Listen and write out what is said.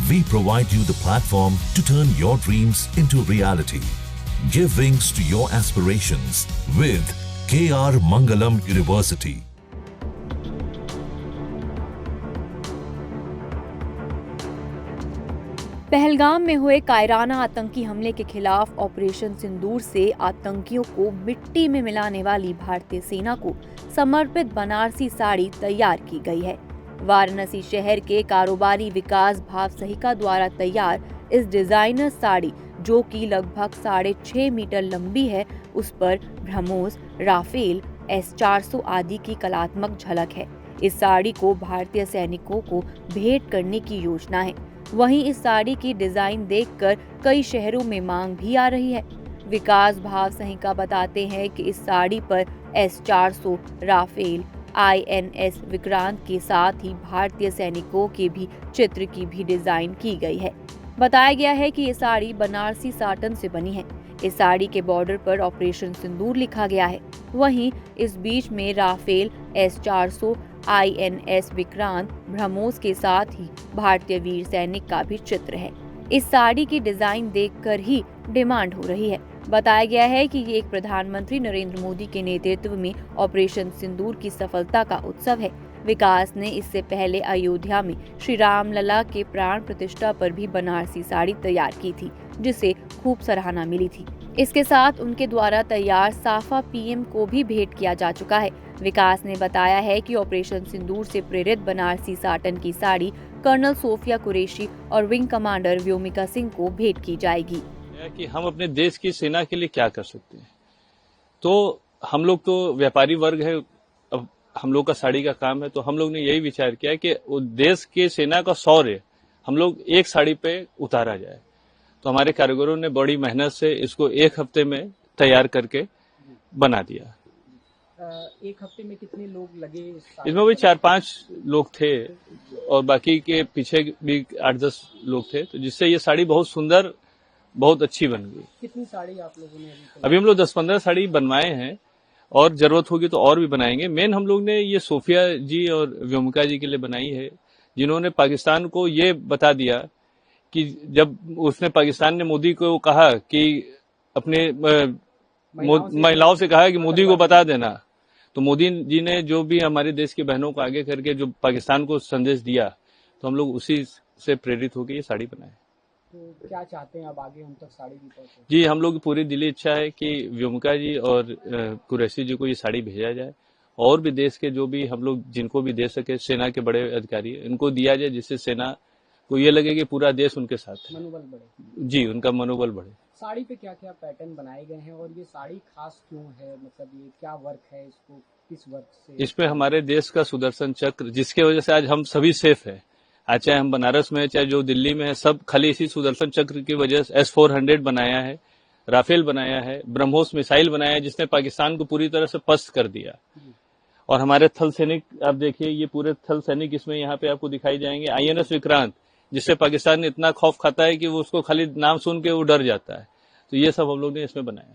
We provide you the platform to turn your dreams into reality. Give wings to your aspirations with KR Mangalam University. Pahalgam में हुए कायराना आतंकी हमले के खिलाफ ऑपरेशन सिंदूर से आतंकियों को मिट्टी में मिलाने वाली भारतीय सेना को समर्पित बनारसी साड़ी तैयार की गई है। वाराणसी शहर के कारोबारी विकास भावसहिका द्वारा तैयार इस डिजाइनर साड़ी, जो कि लगभग 6.5 मीटर लंबी है, उस पर ब्रह्मोस, राफेल, S-400 आदि की कलात्मक झलक है। इस साड़ी को भारतीय सैनिकों को भेंट करने की योजना है। वहीं इस साड़ी की डिजाइन देखकर कई शहरों में मांग भी आ रही है। विकास भावसहिका बताते हैं कि इस साड़ी पर S-400, राफेल, INS विक्रांत के साथ ही भारतीय सैनिकों के भी चित्र की भी डिजाइन की गई है। बताया गया है कि ये साड़ी बनारसी साटन से बनी है। इस साड़ी के बॉर्डर पर ऑपरेशन सिंदूर लिखा गया है। वहीं इस बीच में Rafale, S-400, INS Vikrant, BrahMos के साथ ही भारतीय वीर सैनिक का भी चित्र है। इस साड़ी की डिजाइन देखकर ही डिमांड हो रही है। बताया गया है कि ये एक प्रधानमंत्री नरेंद्र मोदी के नेतृत्व में ऑपरेशन सिंदूर की सफलता का उत्सव है। विकास ने इससे पहले अयोध्या में श्री राम लला के प्राण प्रतिष्ठा पर भी बनारसी साड़ी तैयार की थी, जिसे खूब सराहना मिली थी। इसके साथ उनके द्वारा तैयार साफा PM को भी भेंट किया जा चुका है। विकास ने बताया है कि ऑपरेशन सिंदूर से प्रेरित बनारसी साटन की साड़ी कर्नल सोफिया कुरैशी और विंग कमांडर व्योमिका सिंह को भेंट की जाएगी। कि हम अपने देश की सेना के लिए क्या कर सकते हैं। तो हम लोग तो व्यापारी वर्ग है, अब हम लोग का साड़ी का काम है, तो हम लोग ने यही विचार किया कि देश की सेना का शौर्य हम लोग एक साड़ी पे उतारा जाए। तो हमारे कारीगरों ने बड़ी मेहनत से इसको 1 हफ्ते में तैयार करके बना दिया। 1 हफ्ते में कितने लोग लगे? इसमें भी 4-5 लोग थे और बाकी के पीछे भी 8-10 लोग थे, तो जिससे ये साड़ी बहुत सुंदर, बहुत अच्छी बन गई। कितनी साड़ी आप लोगों ने अभी हम लोग 10-15 साड़ी बनवाए हैं और जरूरत होगी तो और भी बनाएंगे। मेन हम लोग ने ये सोफिया जी और व्योमिका जी के लिए बनाई है, जिन्होंने पाकिस्तान को ये बता दिया कि जब उसने पाकिस्तान ने मोदी को कहा कि अपने महिलाओं से कहा कि मोदी को बता देना, तो मोदी जी ने जो भी हमारे देश की बहनों को आगे करके जो पाकिस्तान को संदेश दिया, तो हम लोग उसी से प्रेरित होकर ये साड़ी बनाए। तो क्या चाहते हैं अब आगे उन तक साड़ी भी पहुंचे? जी, हम लोग की पूरी दिली इच्छा है कि व्योमिका जी और कुरैशी जी को ये साड़ी भेजा जाए और भी देश के जो भी हम लोग जिनको भी दे सके, सेना के बड़े अधिकारी, इनको दिया जाए, जिससे सेना को ये लगे कि पूरा देश उनके साथ है। मनोबल बढ़े। जी, उनका मनोबल बढ़े। साड़ी पे क्या क्या पैटर्न बनाए गए हैं और ये साड़ी खास क्यों है? मतलब ये क्या वर्क है, इसको किस वर्क से? इसमें हमारे देश का सुदर्शन चक्र, जिसके वजह से आज हम सभी सेफ है। आज चाहे हम बनारस में है, चाहे जो दिल्ली में है, सब खाली इसी सुदर्शन चक्र की वजह से S-400 बनाया है, राफेल बनाया है, ब्रह्मोस मिसाइल बनाया है, जिसने पाकिस्तान को पूरी तरह से पस्त कर दिया। और हमारे थल सैनिक, आप देखिए ये पूरे थल सैनिक इसमें यहाँ पे आपको दिखाई जाएंगे। INS विक्रांत, जिससे पाकिस्तान ने इतना खौफ खाता है कि वो उसको खाली नाम सुन के वो डर जाता है। तो ये सब हम लोग ने इसमें बनाया।